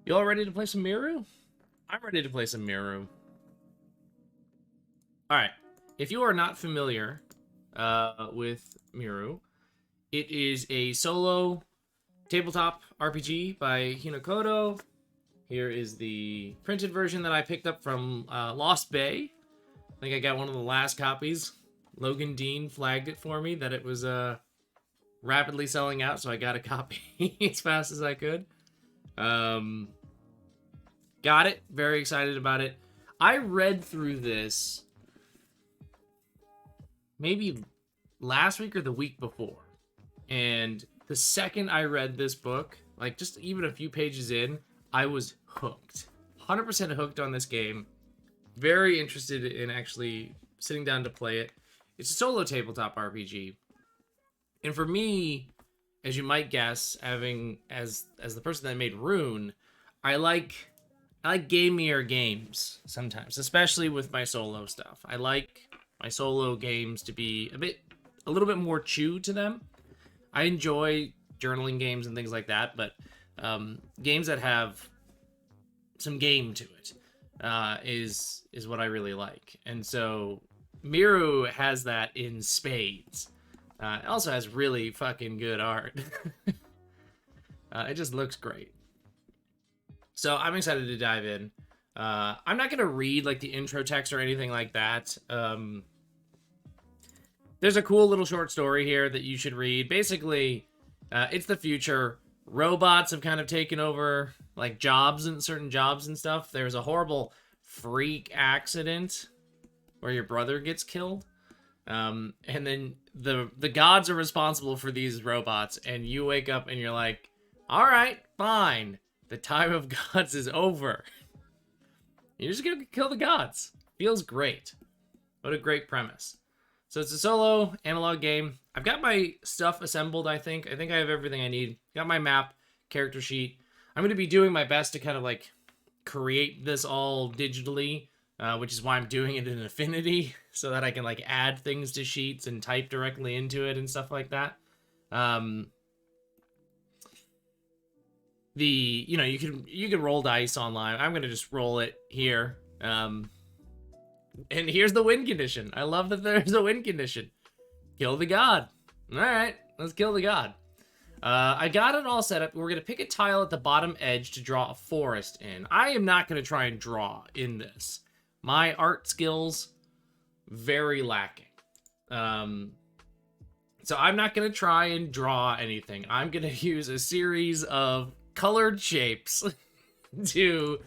You all ready to play some Miru? I'm ready to play some Miru. Alright, if you are not familiar with Miru, it is a solo tabletop RPG by Hinokodo. Here is the printed version that I picked up from Lost Bay. I think I got one of the last copies. Logan Dean flagged it for me that it was rapidly selling out, so I got a copy as fast as I could. Got it. Very excited about it. I read through this maybe last week or the week before. And the second I read this book, like just even a few pages in, I was hooked. 100% hooked on this game. Very interested in actually sitting down to play it. It's a solo tabletop RPG. And for me, as you might guess, having as the person that made Rune, I like gamier games sometimes, especially with my solo stuff. I like my solo games to be a little bit more chew to them. I enjoy journaling games and things like that, but games that have some game to it is what I really like. And so Miru has that in spades. It also has really fucking good art. It just looks great. So I'm excited to dive in. I'm not going to read like the intro text or anything like that. There's a cool little short story here that you should read. Basically, it's the future. Robots have kind of taken over like jobs and certain jobs and stuff. There's a horrible freak accident where your brother gets killed. And then the gods are responsible for these robots, and you wake up and you're like, all right, fine. The time of gods is over. You're just gonna kill the gods. Feels great. What a great premise. So it's a solo analog game. I've got my stuff assembled, I think. I think I have everything I need. Got my map, character sheet. I'm going to be doing my best to kind of like create this all digitally, which is why I'm doing it in Affinity, so that I can like add things to sheets and type directly into it and stuff like that. You can roll dice online. I'm going to just roll it here. And here's the win condition. I love that there's a win condition. Kill the god. All right, let's kill the god. I got it all set up. We're going to pick a tile at the bottom edge to draw a forest in. I am not going to try and draw in this. My art skills, very lacking. So I'm not going to try and draw anything. I'm going to use a series of colored shapes to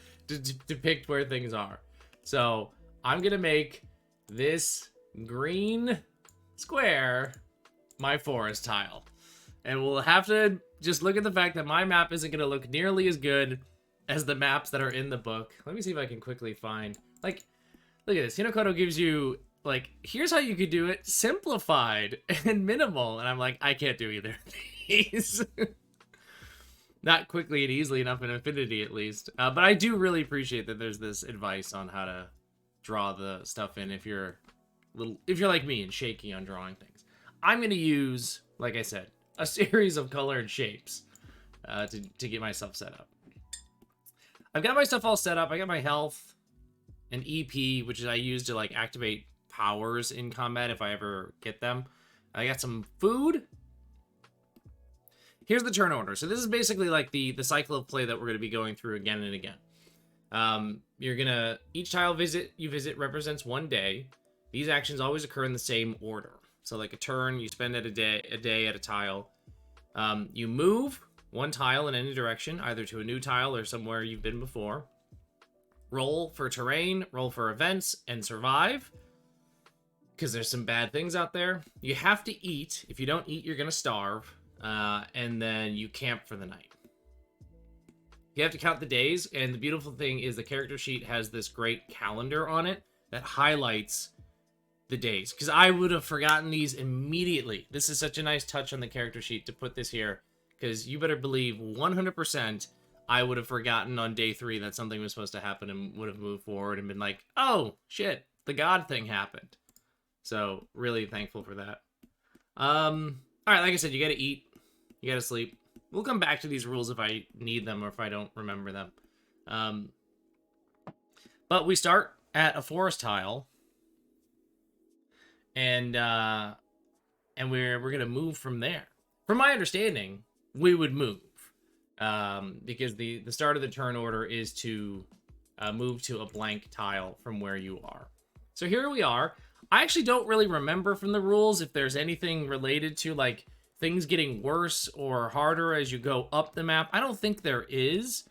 depict where things are. So I'm going to make this green square my forest tile. And we'll have to just look at the fact that my map isn't going to look nearly as good as the maps that are in the book. Let me see if I can quickly find... Like, look at this. Hinokodo gives you, like, here's how you could do it simplified and minimal. And I'm like, I can't do either of these. Not quickly and easily enough in Affinity, at least. But I do really appreciate that there's this advice on how to draw the stuff in if you're like me and shaky on drawing things. I'm going to use, like I said, a series of colored shapes to get myself set up. I've got my stuff all set up. I got my health and EP, which I use to like activate powers in combat if I ever get them. I got some food. Here's the turn order. So this is basically like the cycle of play that we're going to be going through again and again. You're gonna, each tile you visit represents one day. These actions always occur in the same order. So like a turn, you spend a day at a tile. You move one tile in any direction, either to a new tile or somewhere you've been before. Roll for terrain, roll for events, and survive. Because there's some bad things out there. You have to eat. If you don't eat, you're gonna starve. And then you camp for the night. You have to count the days, and the beautiful thing is the character sheet has this great calendar on it that highlights the days, because I would have forgotten these immediately. This is such a nice touch on the character sheet to put this here, because you better believe 100% I would have forgotten on day 3 that something was supposed to happen and would have moved forward and been like, oh, shit, the god thing happened. So, really thankful for that. Alright, like I said, you gotta eat, you gotta sleep. We'll come back to these rules if I need them or if I don't remember them. But we start at a forest tile, and we're gonna move from there. From my understanding, we would move, because the start of the turn order is to move to a blank tile from where you are. So here we are. I actually don't really remember from the rules if there's anything related to like things getting worse or harder as you go up the map. I don't think there is.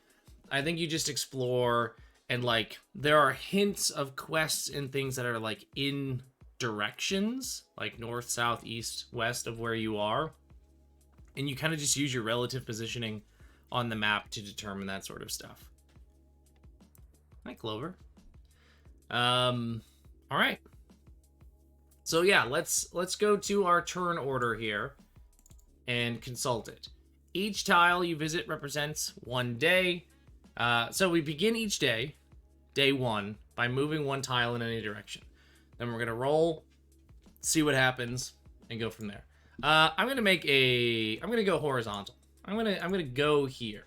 I think you just explore, and like there are hints of quests and things that are like in directions, like north, south, east, west of where you are. And you kind of just use your relative positioning on the map to determine that sort of stuff. Hi, Clover. All right. So yeah, let's go to our turn order here and consult it. Each tile you visit represents one day. So we begin each day, day one, by moving one tile in any direction. Then we're gonna roll, see what happens, and go from there. I'm gonna go horizontal. I'm gonna go here.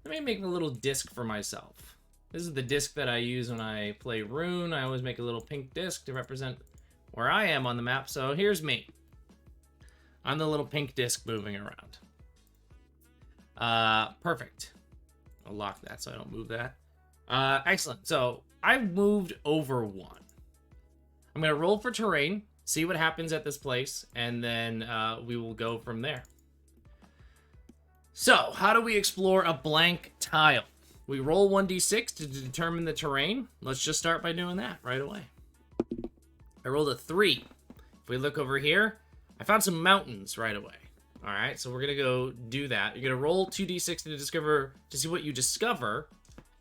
Let me make a little disc for myself. This is the disc that I use when I play Rune. I always make a little pink disc to represent where I am on the map. So here's me. I'm the little pink disc moving around. Perfect. I'll lock that so I don't move that. Excellent. So I've moved over one. I'm gonna roll for terrain, see what happens at this place, and then we will go from there. So, how do we explore a blank tile? We roll 1d6 to determine the terrain. Let's just start by doing that right away. I rolled a 3. If we look over here, I found some mountains right away. All right, so we're gonna go do that. You're gonna roll 2d6 to see what you discover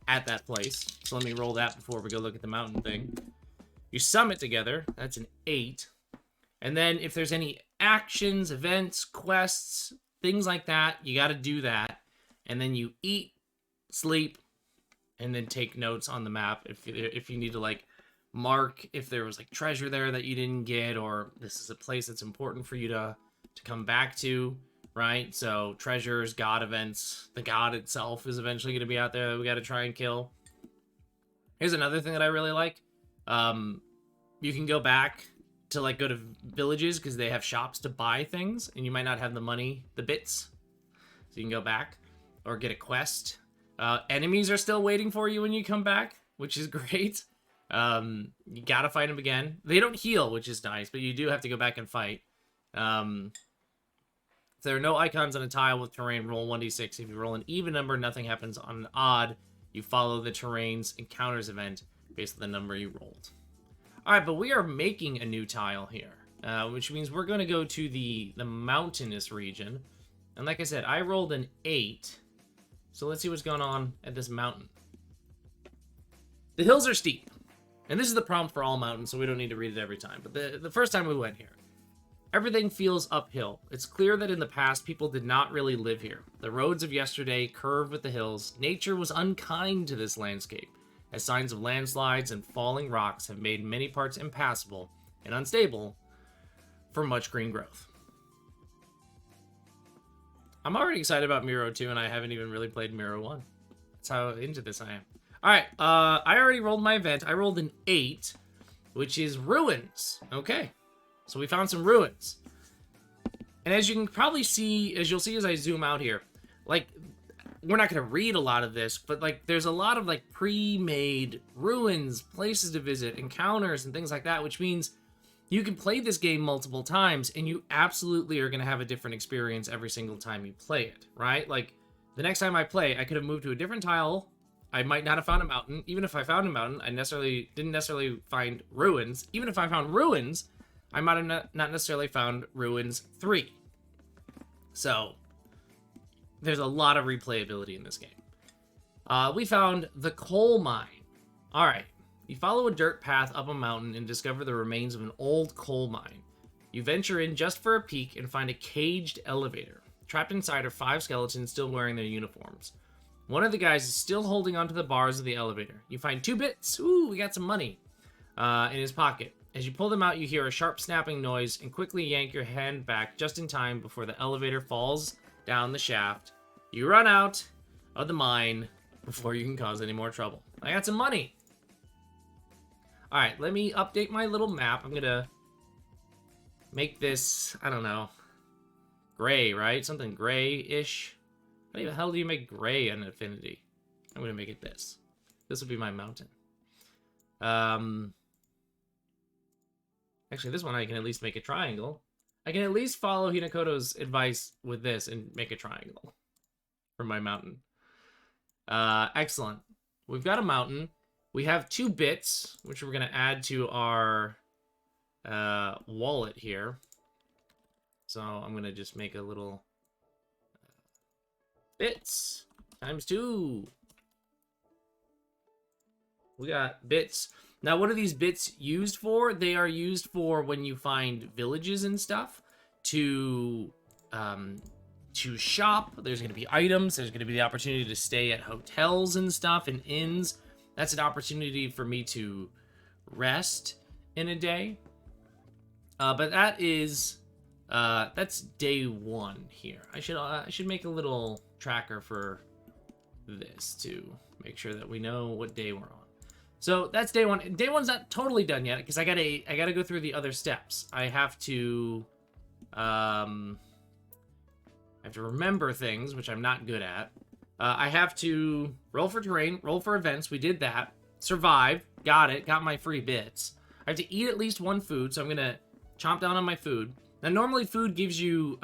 at that place. So let me roll that before we go look at the mountain thing. You sum it together. That's an 8. And then if there's any actions, events, quests, things like that, you got to do that. And then you eat, sleep, and then take notes on the map if you need to like mark if there was like treasure there that you didn't get, or this is a place that's important for you to come back to, right? So treasures, god events, the god itself is eventually going to be out there that we got to try and kill. Here's another thing that I really like. You can go back to like go to villages because they have shops to buy things, and you might not have the money, the bits, so you can go back or get a quest. Enemies are still waiting for you when you come back, which is great. You gotta fight them again. They don't heal, which is nice, but you do have to go back and fight. If there are no icons on a tile with terrain, roll 1d6. If you roll an even number, nothing happens. On an odd, you follow the terrain's encounters event based on the number you rolled. All right, but we are making a new tile here, which means we're going to go to the mountainous region. And like I said, I rolled an 8. So let's see what's going on at this mountain. The hills are steep. And this is the prompt for all mountains, so we don't need to read it every time. But the first time we went here, everything feels uphill. It's clear that in the past, people did not really live here. The roads of yesterday curved with the hills. Nature was unkind to this landscape, as signs of landslides and falling rocks have made many parts impassable and unstable for much green growth. I'm already excited about Miro 2, and I haven't even really played Miro 1. That's how into this I am. Alright, I already rolled my event. I rolled an 8, which is ruins. Okay, so we found some ruins. And as you can probably see, as you'll see as I zoom out here, like, we're not going to read a lot of this, but like there's a lot of like pre-made ruins, places to visit, encounters, and things like that, which means you can play this game multiple times and you absolutely are going to have a different experience every single time you play it, right? Like the next time I play, I could have moved to a different tile. I might not have found a mountain. Even if I found a mountain, I didn't necessarily find ruins. Even if I found ruins, I might have not necessarily found ruins 3. So there's a lot of replayability in this game. We found the coal mine. All right. You follow a dirt path up a mountain and discover the remains of an old coal mine. You venture in just for a peek and find a caged elevator. Trapped inside are 5 skeletons still wearing their uniforms. One of the guys is still holding onto the bars of the elevator. You find 2 bits. Ooh, we got some money in his pocket. As you pull them out, you hear a sharp snapping noise and quickly yank your hand back just in time before the elevator falls down the shaft. You run out of the mine before you can cause any more trouble. I got some money. All right, let me update my little map. I'm going to make this, I don't know, gray, right? Something gray-ish. How the hell do you make gray an affinity? I'm going to make it this. This will be my mountain. Actually, this one I can at least make a triangle. I can at least follow Hinokodo's advice with this and make a triangle for my mountain. Excellent. We've got a mountain. We have 2 bits, which we're going to add to our wallet here. So I'm going to just make a little bits times 2. We got bits. Now, what are these bits used for? They are used for when you find villages and stuff to shop. There's going to be items. There's going to be the opportunity to stay at hotels and stuff and inns. That's an opportunity for me to rest in a day. But that is that's day 1 here. I should make a little tracker for this to make sure that we know what day we're on. So that's day 1. Day 1's not totally done yet because I gotta go through the other steps. I have to remember things, which I'm not good at. I have to roll for terrain, roll for events. We did that. Survive. Got it. Got my free bits. I have to eat at least 1 food, so I'm gonna chomp down on my food. Now, normally food gives you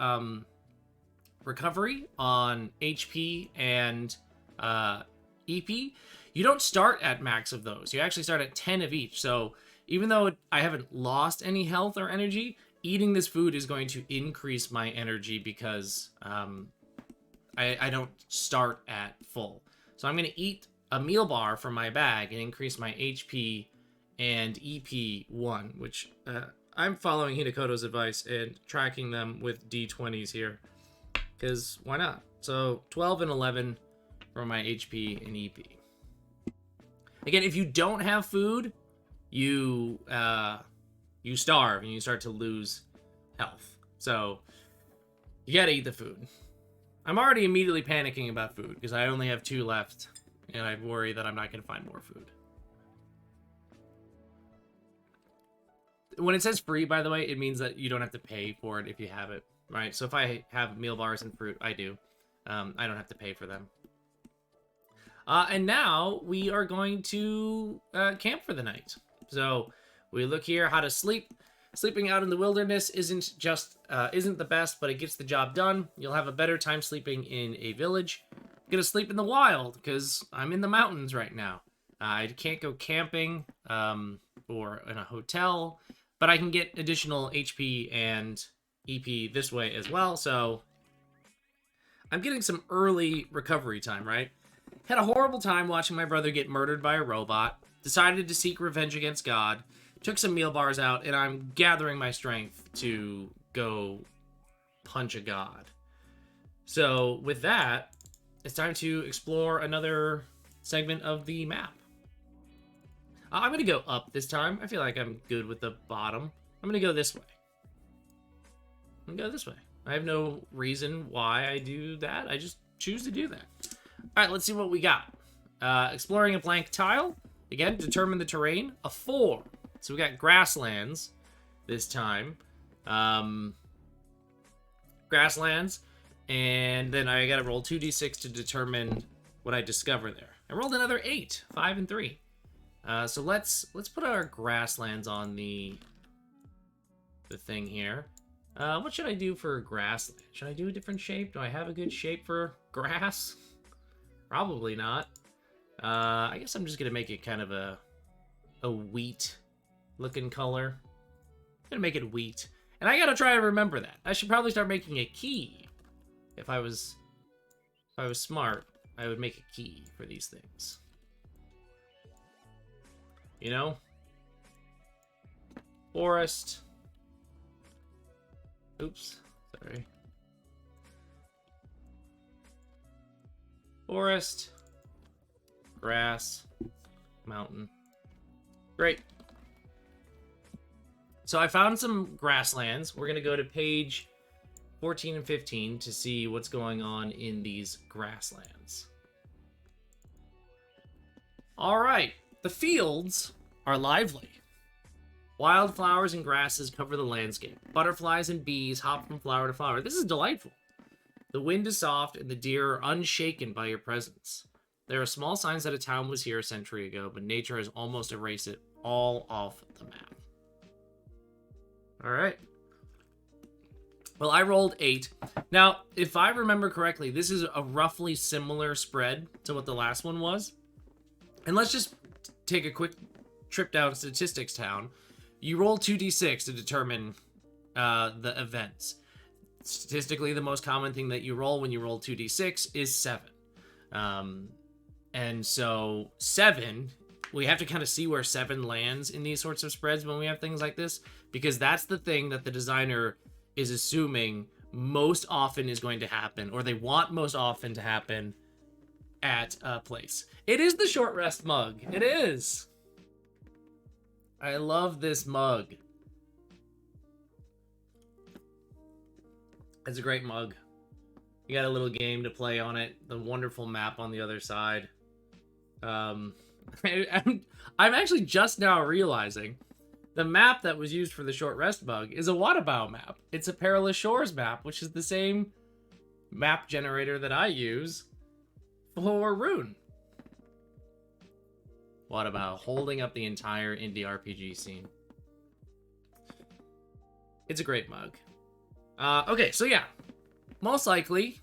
recovery on HP and EP. You don't start at max of those. You actually start at 10 of each. So even though I haven't lost any health or energy, eating this food is going to increase my energy because I don't start at full. So I'm going to eat a meal bar from my bag and increase my HP and EP 1, which I'm following Hinokodo's advice and tracking them with D20s here. Because why not? So 12 and 11 for my HP and EP. Again, if you don't have food, you starve and you start to lose health. So you gotta eat the food. I'm already immediately panicking about food because I only have 2 left and I worry that I'm not gonna find more food. When it says free, by the way, it means that you don't have to pay for it if you have it, right? So if I have meal bars and fruit, I do. I don't have to pay for them. And now we are going to camp for the night. So we look here how to sleep. Sleeping out in the wilderness isn't the best, but it gets the job done. You'll have a better time sleeping in a village. I'm gonna sleep in the wild because I'm in the mountains right now. I can't go camping or in a hotel, but I can get additional HP and EP this way as well. So I'm getting some early recovery time, right? Had a horrible time watching my brother get murdered by a robot, decided to seek revenge against God, took some meal bars out, and I'm gathering my strength to go punch a god. So with that, it's time to explore another segment of the map. I'm going to go up this time. I feel like I'm good with the bottom. I'm going to go this way. I'm going to go this way. I have no reason why I do that. I just choose to do that. All right, let's see what we got. Exploring a blank tile. Again, determine the terrain. A 4. So we got grasslands this time. Grasslands. And then I got to roll 2d6 to determine what I discover there. I rolled another 8. 5 and 3. So let's put our grasslands on the thing here. What should I do for grassland? Should I do a different shape? Do I have a good shape for grass? Probably not. I guess I'm just gonna make it kind of a wheat looking color. I'm gonna make it wheat. And I gotta try to remember that. I should probably start making a key. If I was smart, I would make a key for these things. You know? Forest. Oops, sorry. Forest. Grass. Mountain. Great. So I found some grasslands. We're going to go to page 14 and 15 to see what's going on in these grasslands. All right. The fields are lively. Wildflowers and grasses cover the landscape. Butterflies and bees hop from flower to flower. This is delightful. The wind is soft, and the deer are unshaken by your presence. There are small signs that a town was here a century ago, but nature has almost erased it all off the map. All right. Well, I rolled 8. Now, if I remember correctly, this is a roughly similar spread to what the last one was. And let's just take a quick trip down Statistics Town. You roll 2d6 to determine the events. Statistically, the most common thing that you roll when you roll 2d6 is 7. And so 7, we have to kind of see where 7 lands in these sorts of spreads when we have things like this, because that's the thing that the designer is assuming most often is going to happen, or they want most often to happen at a place. It is the short rest mug. It is. I love this mug. It's a great mug. You got a little game to play on it. The wonderful map on the other side. I'm actually just now realizing the map that was used for the short rest mug is a Wadabow map. It's a Perilous Shores map, which is the same map generator that I use for Rune. Wadabow, holding up the entire indie RPG scene. It's a great mug. Okay, so yeah. Most likely,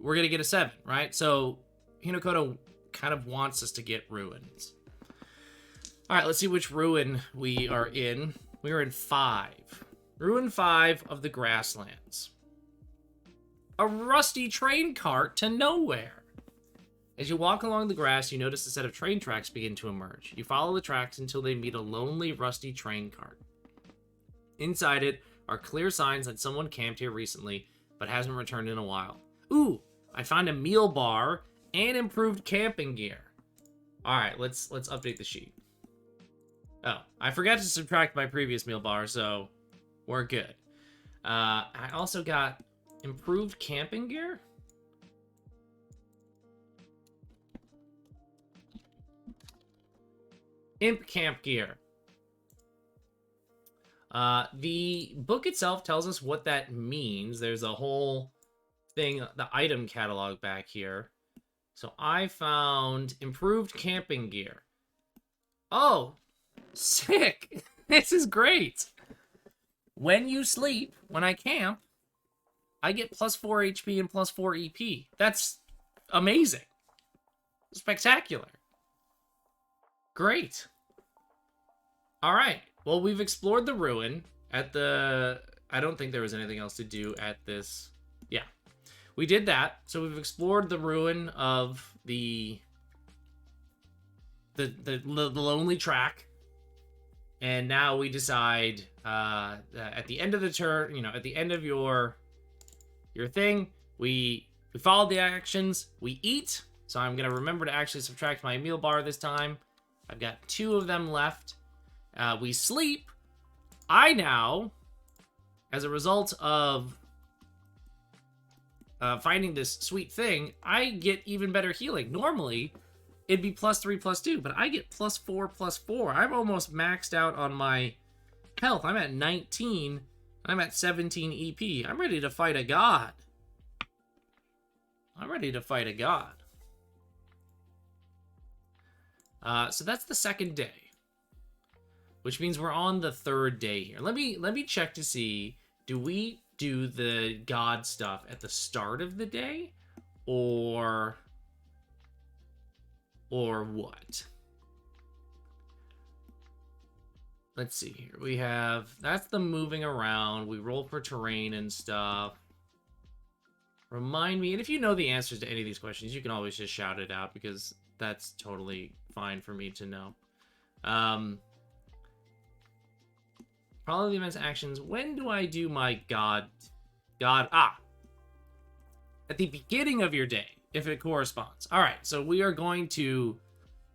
we're going to get a 7, right? So, Hinokodo kind of wants us to get ruins. Alright, let's see which ruin we are in. We are in 5. Ruin 5 of the Grasslands. A rusty train cart to nowhere. As you walk along the grass, you notice a set of train tracks begin to emerge. You follow the tracks until they meet a lonely, rusty train cart. Inside it are clear signs that someone camped here recently, but hasn't returned in a while. Ooh, I found a meal bar and improved camping gear. Alright, let's update the sheet. Oh, I forgot to subtract my previous meal bar, so we're good. I also got improved camping gear? Imp camp gear. The book itself tells us what that means. There's a whole thing, the item catalog back here. So I found improved camping gear. Oh, sick. This is great. When you sleep, when I camp, I get plus 4 HP and plus 4 EP. That's amazing. Spectacular. Great. All right. Well, we've explored the ruin at the... I don't think there was anything else to do at this. Yeah. We did that. So we've explored the ruin of the lonely track. And now we decide at the end of the turn, you know, at the end of your thing, we follow the actions, we eat. So I'm going to remember to actually subtract my meal bar this time. I've got 2 of them left. We sleep. I now, as a result of finding this sweet thing, I get even better healing. Normally, it'd be plus 3, plus 2, but I get plus 4, plus 4. I'm almost maxed out on my health. I'm at 19. I'm at 17 EP. I'm ready to fight a god. I'm ready to fight a god. So that's the second day, which means we're on the 3rd day here. Let me check to see, do we do the god stuff at the start of the day, or what? Let's see here. We have, that's the moving around. We roll for terrain and stuff. Remind me, and if you know the answers to any of these questions, you can always just shout it out, because that's totally fine for me to know. Follow the event's actions. When do I do my god? At the beginning of your day, if it corresponds. All right, so we are going to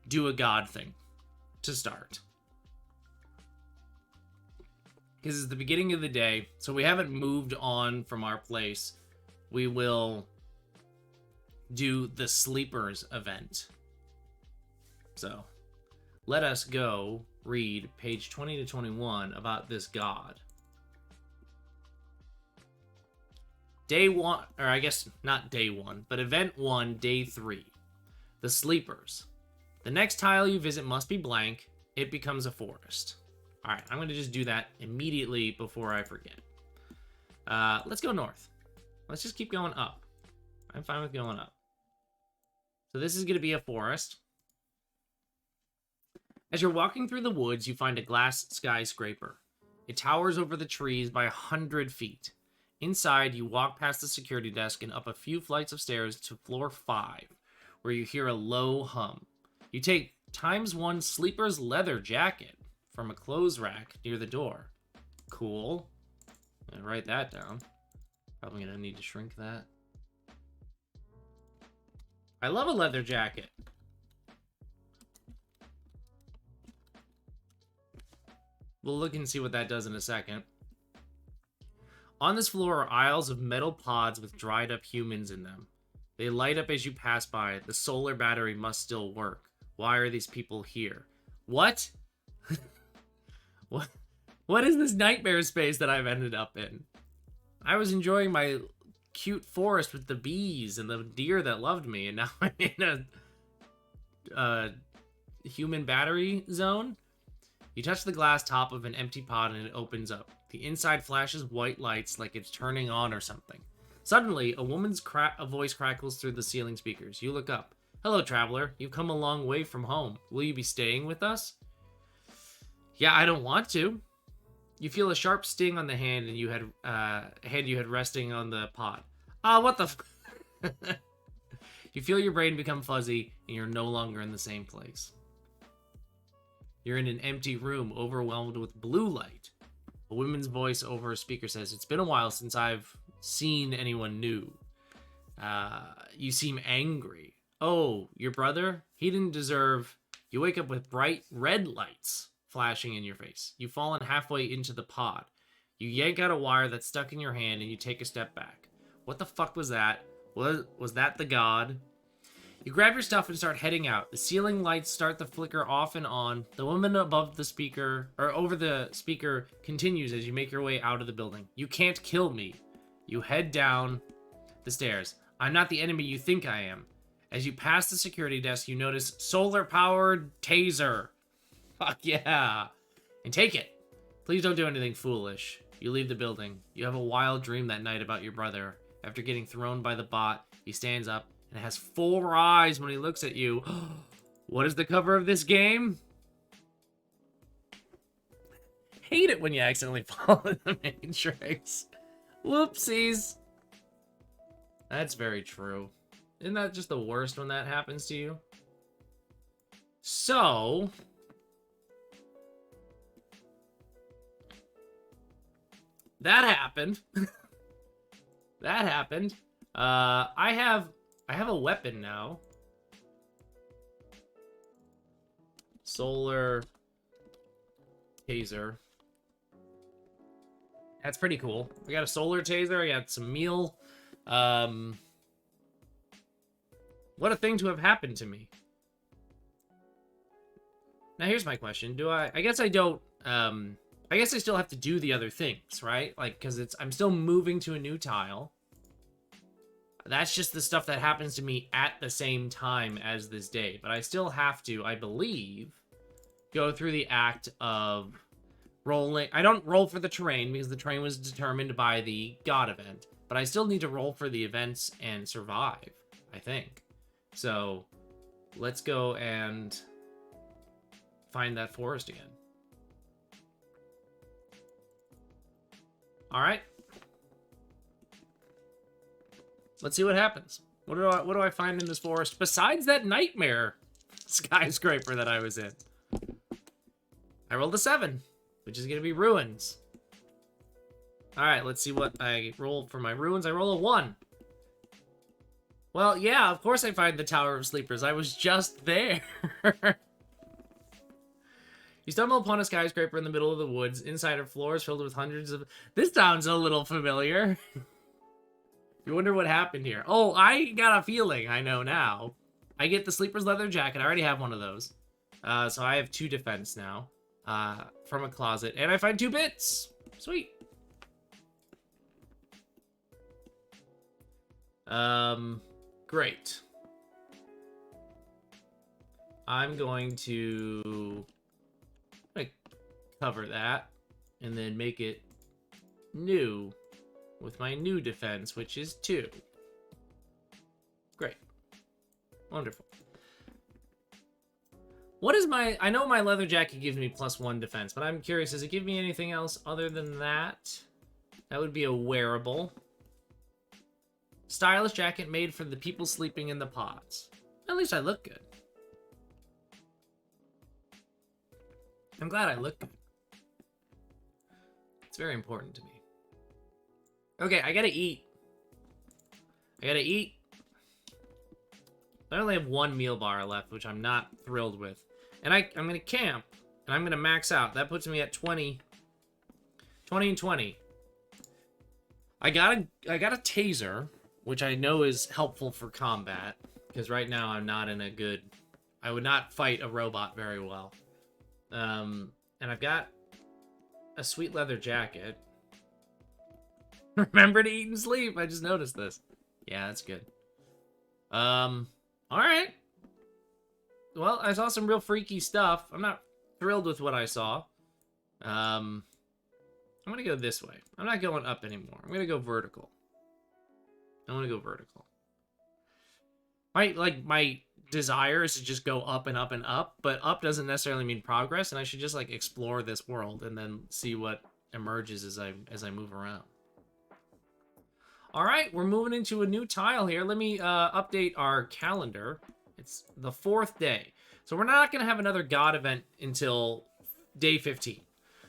do a god thing to start, because it's the beginning of the day, so we haven't moved on from our place. We will do the sleepers event. So, let us go read page 20 to 21 about this god. Day 1, or I guess not day 1, but event 1, day 3. The Sleepers. The next tile you visit must be blank. It becomes a forest. Alright, I'm going to just do that immediately before I forget. Let's go north. Let's just keep going up. I'm fine with going up. So this is going to be a forest. As you're walking through the woods, you find a glass skyscraper. It towers over the trees by 100 feet. Inside, you walk past the security desk and up a few flights of stairs to floor 5, where you hear a low hum. You take ×1 sleeper's leather jacket from a clothes rack near the door. Cool. I'm gonna write that down. Probably gonna need to shrink that. I love a leather jacket. We'll look and see what that does in a second. On this floor are aisles of metal pods with dried up humans in them. They light up as you pass by. The solar battery must still work. Why are these people here? What? What is this nightmare space that I've ended up in? I was enjoying my cute forest with the bees and the deer that loved me, and now I'm in a human battery zone? You touch the glass top of an empty pod and it opens up. The inside flashes white lights like it's turning on or something. Suddenly, a woman's voice crackles through the ceiling speakers. You look up. Hello, traveler. You've come a long way from home. Will you be staying with us? Yeah, I don't want to. You feel a sharp sting on the hand and you had resting on the pod. What the You feel your brain become fuzzy and you're no longer in the same place. You're in an empty room overwhelmed with blue light. A woman's voice over a speaker says, "It's been a while since I've seen anyone new. You seem angry. Oh, your brother? He didn't deserve..." You wake up with bright red lights flashing in your face. You've fallen halfway into the pod. You yank out a wire that's stuck in your hand and you take a step back. What the fuck was that? Was that the god? You grab your stuff and start heading out. The ceiling lights start to flicker off and on. The woman above the speaker, or over the speaker, continues as you make your way out of the building. You can't kill me. You head down the stairs. I'm not the enemy you think I am. As you pass the security desk, you notice solar-powered taser. Fuck yeah. And take it. Please don't do anything foolish. You leave the building. You have a wild dream that night about your brother. After getting thrown by the bot, he stands up and has 4 eyes when he looks at you. What is the cover of this game? Hate it when you accidentally fall in the matrix. Whoopsies. That's very true. Isn't that just the worst when that happens to you? So... that happened. That happened. I have a weapon now. Solar taser. That's pretty cool. I got a solar taser. I got some meal. What a thing to have happened to me. Now here's my question. I guess I don't, I guess I still have to do the other things, right? Like, because I'm still moving to a new tile. That's just the stuff that happens to me at the same time as this day. But I still have to, I believe, go through the act of rolling. I don't roll for the terrain because the terrain was determined by the God event. But I still need to roll for the events and survive, I think. So, let's go and find that forest again. Alright. Let's see what happens. What do I find in this forest besides that nightmare skyscraper that I was in? I rolled a 7, which is going to be ruins. Alright, let's see what I rolled for my ruins. I roll a 1. Well, yeah, of course I find the Tower of Sleepers. I was just there. You stumble upon a skyscraper in the middle of the woods. Inside are floors filled with hundreds of... This sounds a little familiar. You wonder what happened here. Oh, I got a feeling I know now. I get the Sleeper's leather jacket. I already have one of those. So I have 2 defense now from a closet. And I find 2 bits. Sweet. Great. I'm going to cover that and then make it new with my new defense, which is 2. Great. Wonderful. What is my... I know my leather jacket gives me +1 defense, but I'm curious, does it give me anything else other than that? That would be a wearable. Stylish jacket made for the people sleeping in the pods. At least I look good. I'm glad I look good. It's very important to me. Okay, I gotta eat. I gotta eat. I only have 1 meal bar left, which I'm not thrilled with. And I'm gonna camp, and I'm gonna max out. That puts me at 20. 20 and 20. I got a taser, which I know is helpful for combat, because right now I'm not in a good... I would not fight a robot very well. And I've got a sweet leather jacket. Remember to eat and sleep. I just noticed this. Yeah, that's good. Alright. Well, I saw some real freaky stuff. I'm not thrilled with what I saw. I'm gonna go this way. I'm not going up anymore. I'm gonna go vertical. I want to go vertical. My desire is to just go up and up and up, but up doesn't necessarily mean progress, and I should just like explore this world and then see what emerges as I move around. All right, we're moving into a new tile here. Let me update our calendar. It's the 4th day. So we're not going to have another God event until day 15.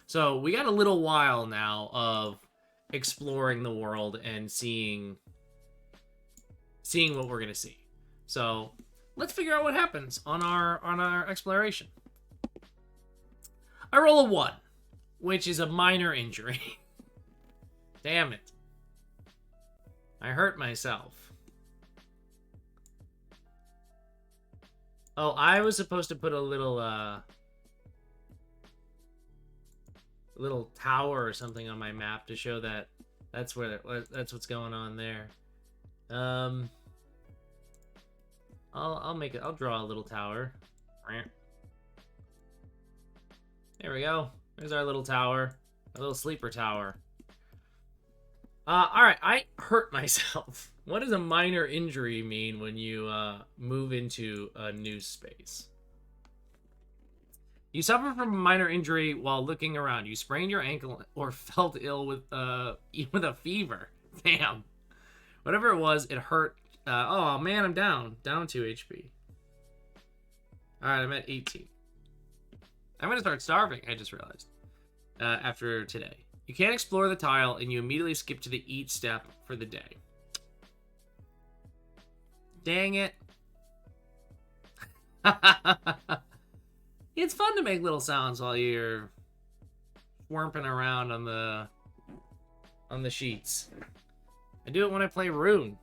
So we got a little while now of exploring the world and seeing what we're going to see. So let's figure out what happens on our exploration. I roll a 1, which is a minor injury. Damn it. I hurt myself. Oh, I was supposed to put a little tower or something on my map to show that that's what's going on there. I'll draw a little tower. There we go. There's our little tower. A little sleeper tower. Alright, I hurt myself. What does a minor injury mean when you move into a new space? You suffer from a minor injury while looking around. You sprained your ankle or felt ill with a fever. Damn. Whatever it was, it hurt. Oh man, I'm down 2 HP. Alright, I'm at 18. I'm gonna start starving, I just realized. After today. You can't explore the tile, and you immediately skip to the eat step for the day. Dang it. It's fun to make little sounds while you're swarmping around on the sheets. I do it when I play Rune.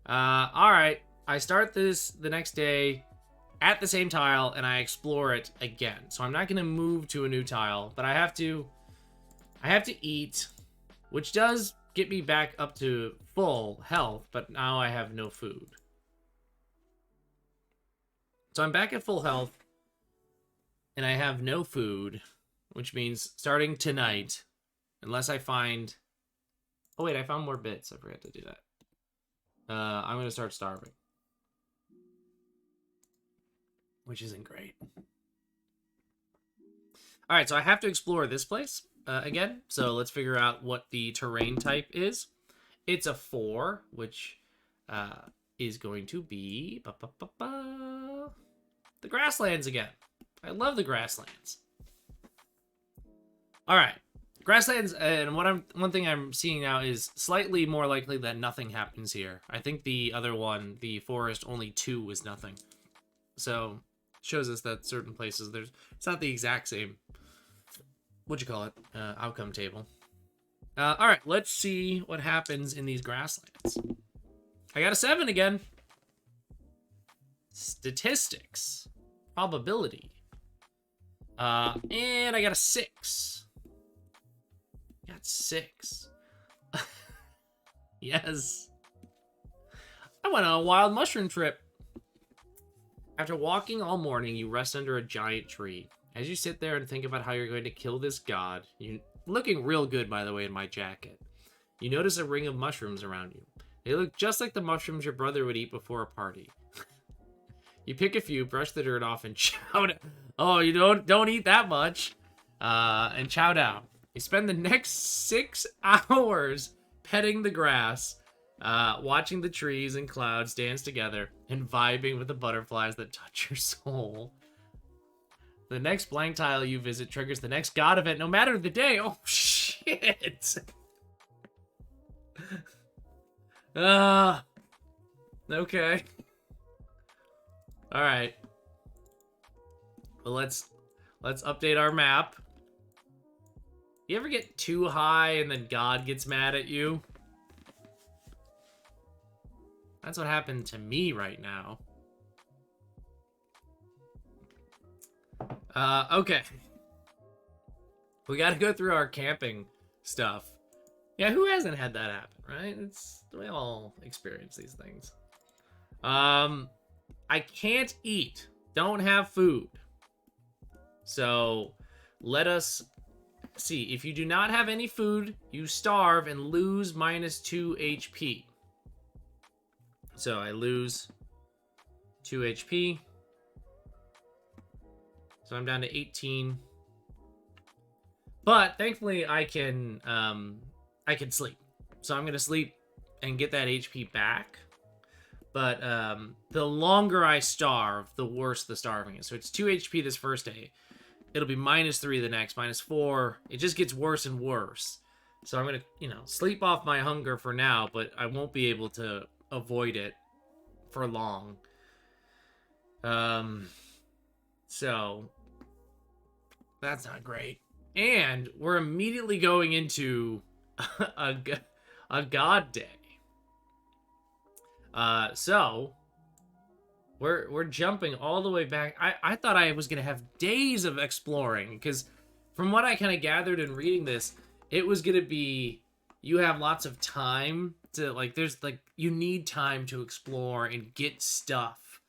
Alright. I start this the next day at the same tile, and I explore it again. So I'm not going to move to a new tile, but I have to eat, which does get me back up to full health, but now I have no food. So I'm back at full health, and I have no food, which means starting tonight, unless I find... Oh wait, I found more bits. I forgot to do that. I'm going to start starving. Which isn't great. Alright, so I have to explore this place again. So let's figure out what the terrain type is. It's a 4, which is going to be... the Grasslands again. I love the Grasslands. Alright. Grasslands, and one thing I'm seeing now is slightly more likely that nothing happens here. I think the other one, the forest, only 2 was nothing. So... shows us that certain places it's not the exact same outcome table. All right, let's see what happens in these grasslands. I got a 7 again. Statistics. probability. And I got a 6. Got 6. Yes. I went on a wild mushroom trip. After walking all morning, you rest under a giant tree. As you sit there and think about how you're going to kill this god, you looking real good, by the way, in my jacket. You notice a ring of mushrooms around you. They look just like the mushrooms your brother would eat before a party. You pick a few, brush the dirt off, and chow down. Oh, you don't eat that much. And chow down. You spend the next 6 hours petting the grass, watching the trees and clouds dance together, and vibing with the butterflies that touch your soul. The next blank tile you visit triggers the next god event, no matter the day. Oh, shit. Okay. Alright. Well, let's update our map. You ever get too high and then God gets mad at you? That's what happened to me right now. Okay. We gotta go through our camping stuff. Yeah, who hasn't had that happen, right? We all experience these things. I can't eat. Don't have food. So, let us see. If you do not have any food, you starve and lose -2 HP. So, I lose 2 HP. So, I'm down to 18. But, thankfully, I can sleep. So, I'm going to sleep and get that HP back. But the longer I starve, the worse the starving is. So it's 2 HP this first day. It'll be -3 the next, -4. It just gets worse and worse. So I'm going to, sleep off my hunger for now, but I won't be able to avoid it for long. So that's not great. And we're immediately going into a god day. So we're jumping all the way back. I thought I was gonna have days of exploring, because from what I kind of gathered in reading this, it was gonna be you have lots of time to you need time to explore and get stuff.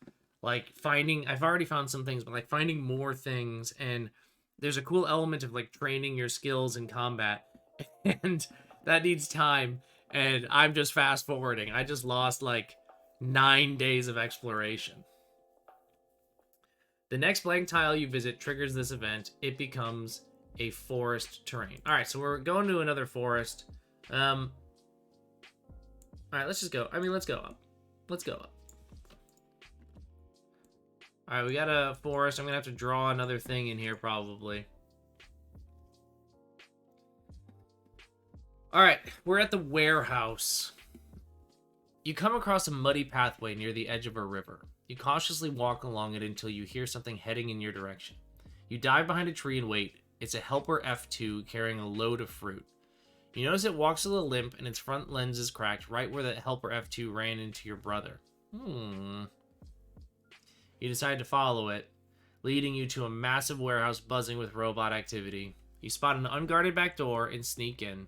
Like I've already found some things, but like finding more things, and there's a cool element of like training your skills in combat, and that needs time. And I'm just fast forwarding. I just lost like 9 days of exploration. The next blank tile you visit triggers this event. It becomes a forest terrain. All right, so we're going to another forest. All right, let's just go. Let's go up. Let's go up. All right, we got a forest. I'm gonna have to draw another thing in here probably. All right, we're at the warehouse. You come across a muddy pathway near the edge of a river. You cautiously walk along it until you hear something heading in your direction. You dive behind a tree and wait. It's a helper F2 carrying a load of fruit. You notice it walks with a limp and its front lens is cracked right where the helper F2 ran into your brother. You decide to follow it, leading you to a massive warehouse buzzing with robot activity. You spot an unguarded back door and sneak in.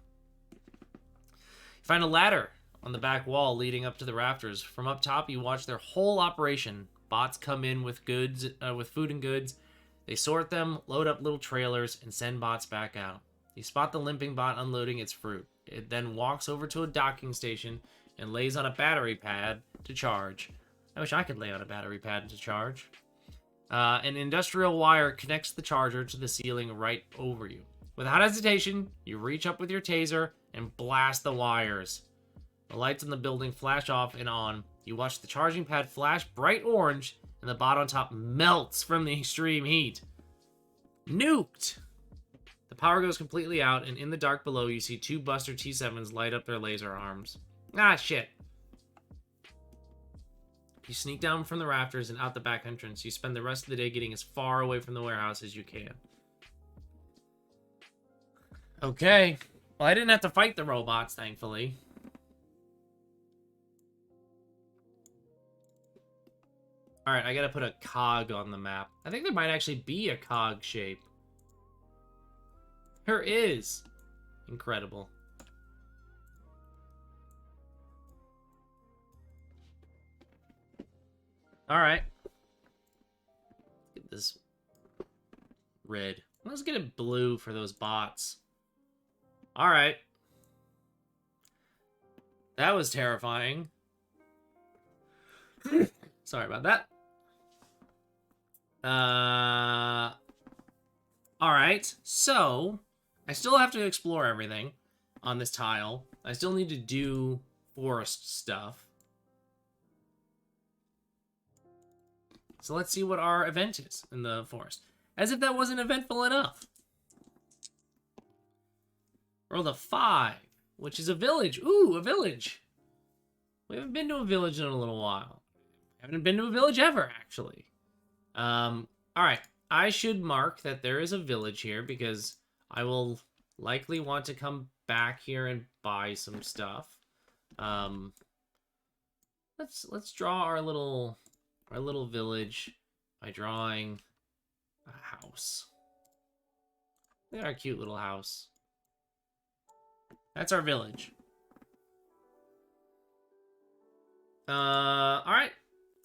You find a ladder on the back wall leading up to the rafters. From up top, you watch their whole operation. Bots come in with goods, with food and goods. They sort them, load up little trailers, and send bots back out. You spot the limping bot unloading its fruit. It then walks over to a docking station and lays on a battery pad to charge. I wish I could lay on a battery pad to charge. An industrial wire connects the charger to the ceiling right over you. Without hesitation, you reach up with your taser and blast the wires. The lights in the building flash off and on. You watch the charging pad flash bright orange, and the bot on top melts from the extreme heat. Nuked! The power goes completely out, and in the dark below, you see 2 Buster T7s light up their laser arms. Ah, shit. You sneak down from the rafters and out the back entrance. You spend the rest of the day getting as far away from the warehouse as you can. Okay. Well, I didn't have to fight the robots, thankfully. All right, I gotta put a cog on the map. I think there might actually be a cog shape. There is. Incredible. All right. Let's get this red. Let's get it blue for those bots. All right. That was terrifying. Sorry about that. All right. So, I still have to explore everything on this tile. I still need to do forest stuff. So let's see what our event is in the forest. As if that wasn't eventful enough. Rolled a 5, which is a village. Ooh, a village. We haven't been to a village in a little while. Haven't been to a village ever, actually. All right. I should mark that there is a village here because I will likely want to come back here and buy some stuff. Let's draw our little village by drawing a house. Look at our cute little house. That's our village. All right.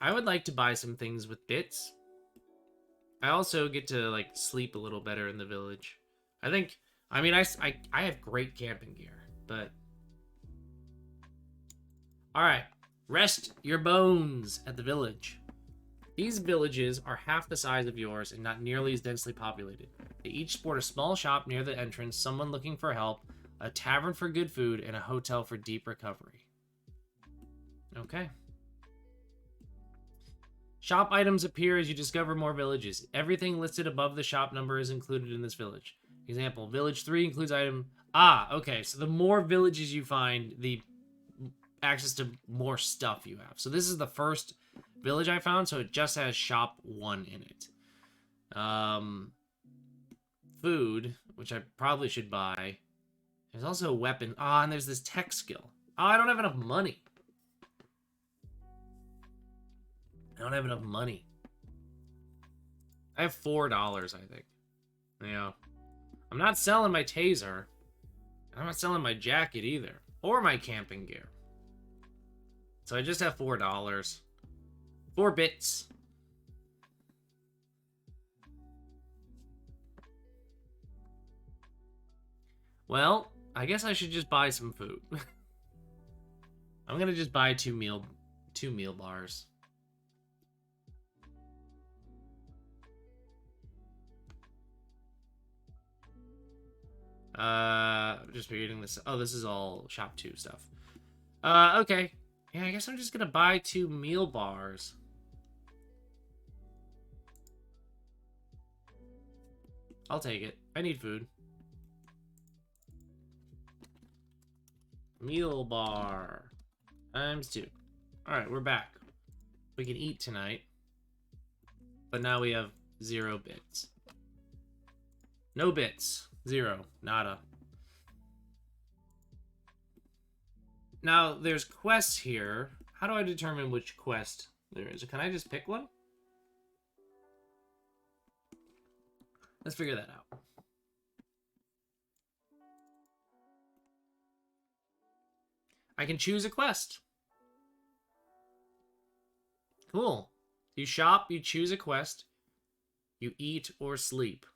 I would like to buy some things with bits. I also get to, like, sleep a little better in the village. I mean, I have great camping gear, but... Alright. Rest your bones at the village. These villages are half the size of yours and not nearly as densely populated. They each sport a small shop near the entrance, someone looking for help, a tavern for good food, and a hotel for deep recovery. Okay. Shop items appear as you discover more villages. Everything listed above the shop number is included in this village. Example, village 3 includes item... Ah, okay. So the more villages you find, the access to more stuff you have. So this is the first village I found, so it just has shop 1 in it. Food, which I probably should buy. There's also a weapon. Ah, and there's this tech skill. Oh, I don't have enough money. I don't have enough money. I have $4, I think. Yeah. I'm not selling my taser. I'm not selling my jacket either. Or my camping gear. So I just have $4. 4 bits. Well, I guess I should just buy some food. I'm gonna just buy two meal bars. Just reading this. Oh, this is all shop 2 stuff. Okay. Yeah, I guess I'm just gonna buy 2 meal bars. I'll take it. I need food. Meal bar. Times 2. Alright, we're back. We can eat tonight. But now we have 0 bits. No bits. 0. Nada. Now, there's quests here. How do I determine which quest there is? Can I just pick one? Let's figure that out. I can choose a quest. Cool. You shop, you choose a quest. You eat or sleep.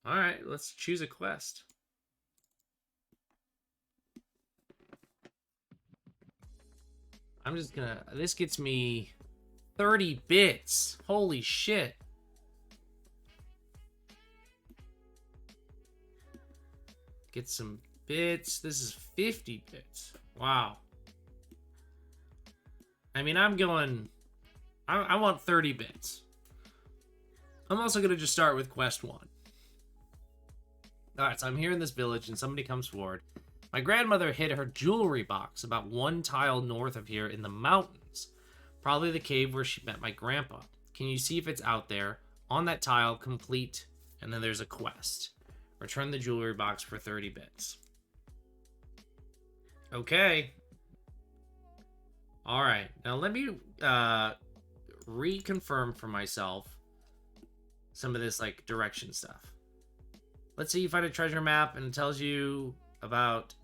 Alright, let's choose a quest. I'm just gonna... This gets me 30 bits. Holy shit. Get some bits. This is 50 bits. Wow. I mean, I'm going... I want 30 bits. I'm also going to just start with quest 1. Alright, so I'm here in this village and somebody comes forward. My grandmother hid her jewelry box about 1 tile north of here in the mountains. Probably the cave where she met my grandpa. Can you see if it's out there? On that tile, complete, and then there's a quest. Return the jewelry box for 30 bits. Okay. All right, now let me reconfirm for myself some of this like direction stuff. Let's say you find a treasure map and it tells you about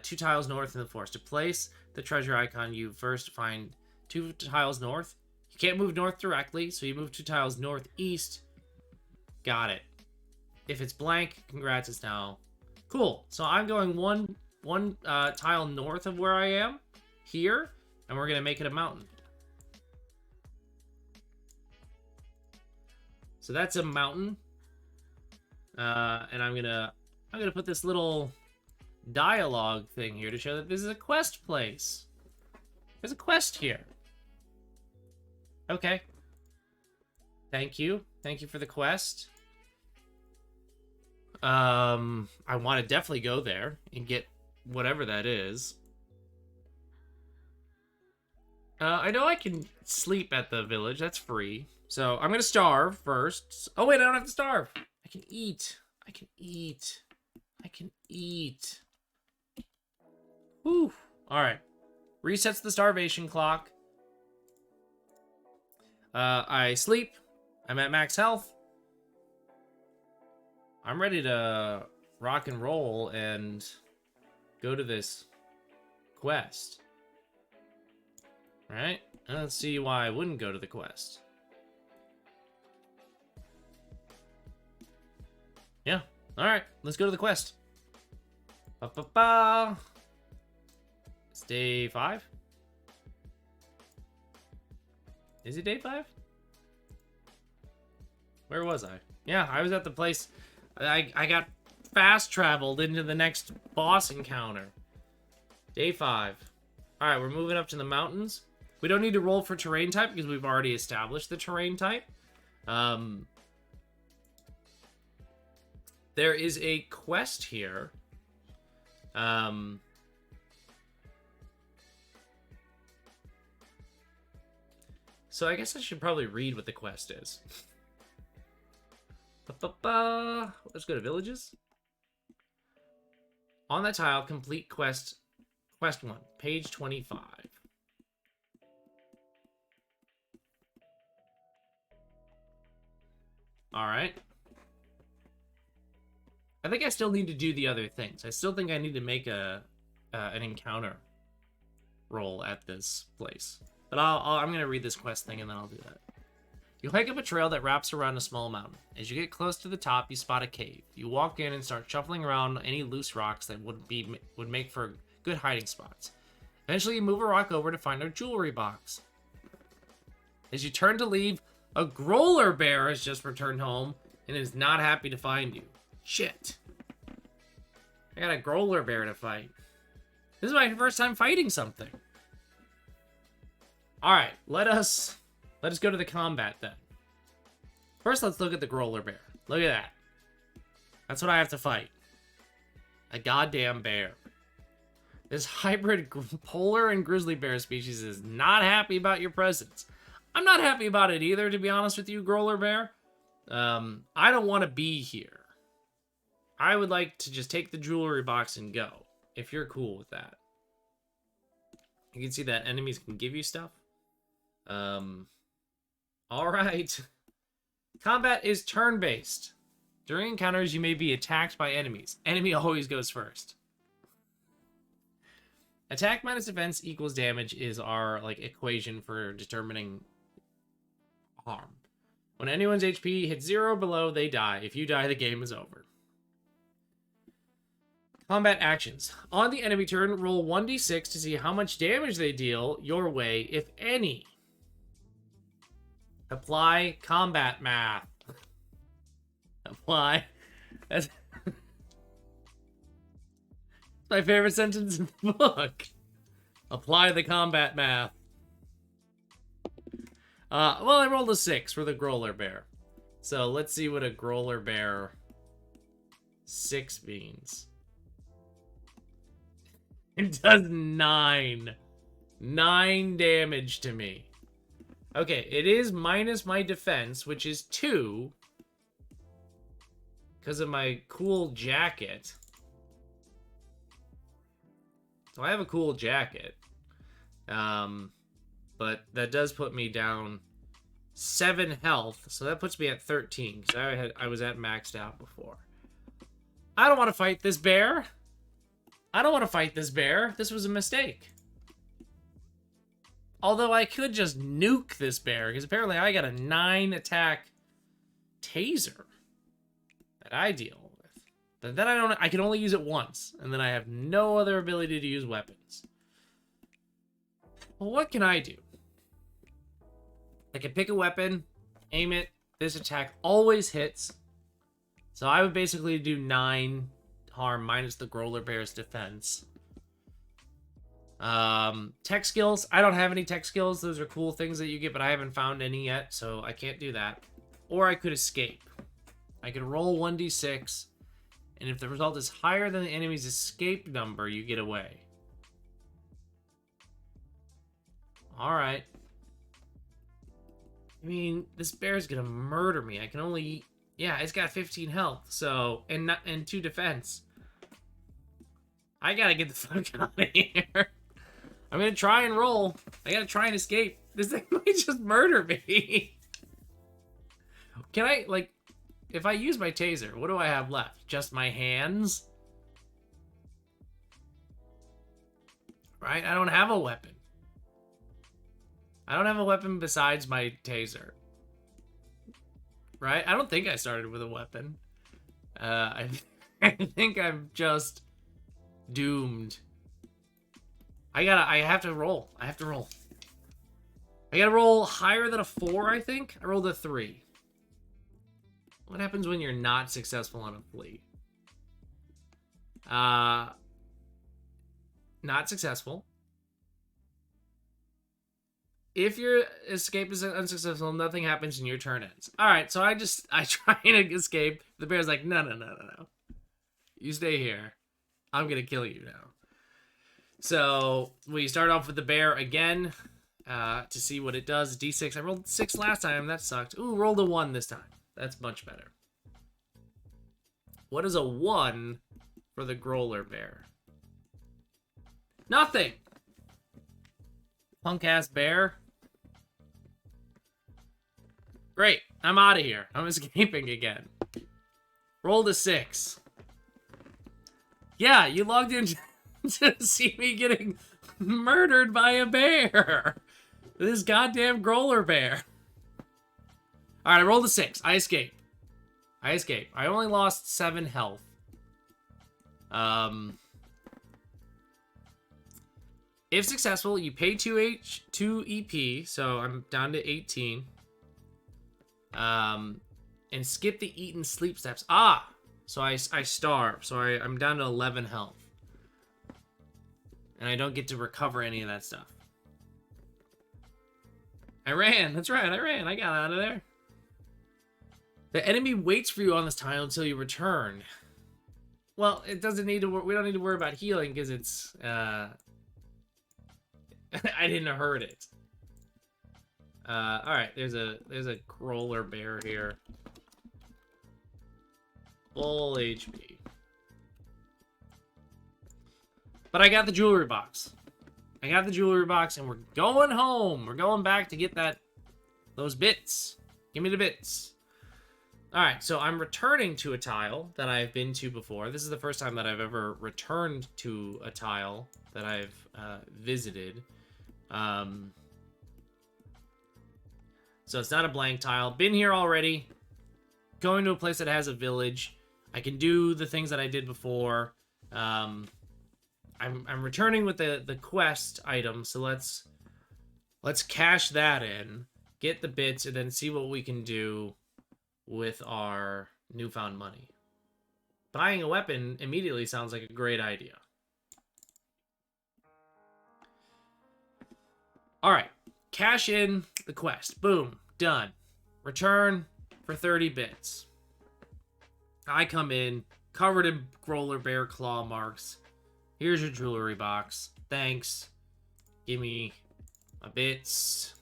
2 tiles north in the forest. To place the treasure icon, you first find 2 tiles north. You can't move north directly, so you move 2 tiles northeast. Got it. If it's blank, congrats, it's now cool. So I'm going one tile north of where I am here, and we're gonna make it a mountain. So that's a mountain, and I'm gonna put this little dialogue thing here to show that this is a quest place. There's a quest here. Okay. Thank you for the quest. I want to definitely go there and get whatever that is. I know I can sleep at the village. That's free. So I'm going to starve first. Oh, wait, I don't have to starve. I can eat. I can eat. I can eat. Whew. All right. Resets the starvation clock. I sleep. I'm at max health. I'm ready to rock and roll and go to this quest. All right? Let's see why I wouldn't go to the quest. Yeah. All right. Let's go to the quest. Ba-ba-ba. It's day 5. Is it day 5? Where was I? Yeah, I was at the place. I got fast traveled into the next boss encounter. Day 5. All right, we're moving up to the mountains. We don't need to roll for terrain type because we've already established the terrain type. There is a quest here. So I guess I should probably read what the quest is. Let's go to villages. On that tile, complete quest 1, page 25. All right. I think I still need to do the other things. I still think I need to make an encounter roll at this place. But I'm going to read this quest thing and then I'll do that. You hike up a trail that wraps around a small mountain. As you get close to the top, you spot a cave. You walk in and start shuffling around any loose rocks that would make for good hiding spots. Eventually, you move a rock over to find a jewelry box. As you turn to leave, a growler bear has just returned home and is not happy to find you. Shit. I got a growler bear to fight. This is my first time fighting something. Alright, let us go to the combat then. First, let's look at the growler bear. Look at that. That's what I have to fight. A goddamn bear. This hybrid polar and grizzly bear species is not happy about your presence. I'm not happy about it either, to be honest with you, growler bear. I don't want to be here. I would like to just take the jewelry box and go, if you're cool with that. You can see that enemies can give you stuff. Alright. Combat is turn-based. During encounters, you may be attacked by enemies. Enemy always goes first. Attack minus defense equals damage is our equation for determining harm. When anyone's HP hits 0 or below, they die. If you die, the game is over. Combat actions. On the enemy turn, roll 1d6 to see how much damage they deal your way, if any. Apply combat math. Apply. That's my favorite sentence in the book. Apply the combat math. Well, I rolled a 6 for the growler bear. So let's see what a growler bear 6 means. It does 9. 9 damage to me. Okay, it is minus my defense, which is 2. Because of my cool jacket. So I have a cool jacket. but that does put me down 7 health, so that puts me at 13 because I was at maxed out before. I don't want to fight this bear. I don't want to fight this bear. This was a mistake. Although I could just nuke this bear because apparently I got a 9 attack taser that I deal with. But then I can only use it once, and then I have no other ability to use weapons. Well, what can I do? I can pick a weapon, aim it. This attack always hits. So I would basically do 9 harm minus the Growler Bear's defense. Tech skills. I don't have any tech skills. Those are cool things that you get, but I haven't found any yet, so I can't do that. Or I could escape. I could roll 1d6, and if the result is higher than the enemy's escape number, you get away. Alright. I mean, this bear's gonna murder me. I can only... Yeah, it's got 15 health, so... And 2 defense. I gotta get the fuck out of here. I'm gonna try and roll. I gotta try and escape. This thing might just murder me. Can I, like... If I use my taser, what do I have left? Just my hands? Right? I don't have a weapon. I don't have a weapon besides my taser. Right? I don't think I started with a weapon. I think I'm just doomed. I have to roll. I have to roll. I gotta roll higher than a 4, I think. I rolled a 3. What happens when you're not successful on a flee? Not successful. If your escape is unsuccessful, nothing happens and your turn ends. Alright, so I try and escape. The bear's like, no. You stay here. I'm gonna kill you now. So, we start off with the bear again to see what it does. D6. I rolled 6 last time. That sucked. Ooh, rolled a 1 this time. That's much better. What is a 1 for the Growler Bear? Nothing! Punk-ass bear. Great. I'm out of here. I'm escaping again. Rolled a 6. Yeah, you logged in to see me getting murdered by a bear. This goddamn Growler Bear. Alright, I rolled a 6. I escape. I only lost 7 health. If successful, you pay 2 EP, so I'm down to 18. And skip the eat and sleep steps. Ah! So I starve, so I'm down to 11 health. And I don't get to recover any of that stuff. I ran, that's right, I ran. I got out of there. The enemy waits for you on this tile until you return. Well, it doesn't need to. We don't need to worry about healing because it's. I didn't hurt it. All right. There's a Growler Bear here. Full HP. But I got the jewelry box. And we're going home. We're going back to get those bits. Give me the bits. Alright, so I'm returning to a tile that I've been to before. This is the first time that I've ever returned to a tile that I've visited. So it's not a blank tile. Been here already. Going to a place that has a village. I can do the things that I did before. I'm returning with the quest item, so let's cash that in, get the bits, and then see what we can do with our newfound money. Buying a weapon immediately sounds like a great idea. Alright, cash in the quest. Boom, done. Return for 30 bits. I come in, covered in Growler Bear claw marks. Here's your jewelry box. Thanks. Give me my bits.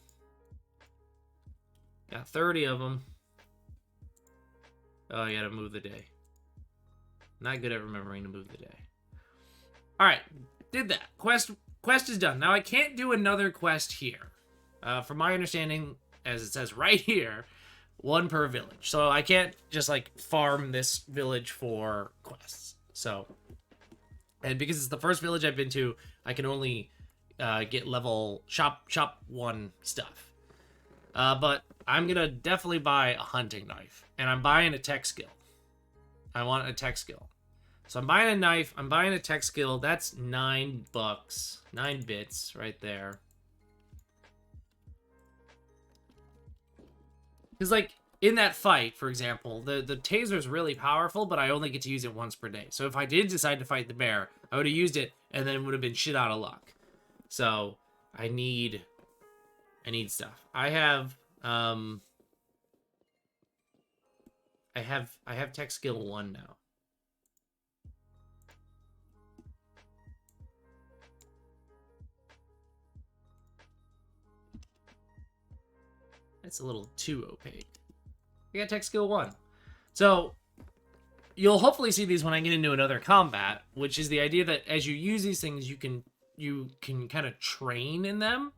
Got 30 of them. Oh, I gotta move the day. Not good at remembering to move the day. Alright, did that. Quest is done. Now I can't do another quest here. From my understanding, as it says right here, 1 per village. So I can't just like farm this village for quests. So, and because it's the first village I've been to, I can only get level shop 1 stuff. But I'm gonna definitely buy a hunting knife, and I'm buying a tech skill. I want a tech skill. So I'm buying a knife, I'm buying a tech skill. That's $9. 9 bits right there. Because, like, in that fight, for example, the taser's really powerful, but I only get to use it once per day. So if I did decide to fight the bear, I would have used it, and then would have been shit out of luck. So I need stuff. I have tech skill 1 now. It's a little too opaque. I got tech skill 1. So you'll hopefully see these when I get into another combat, which is the idea that as you use these things, you can kind of train in them,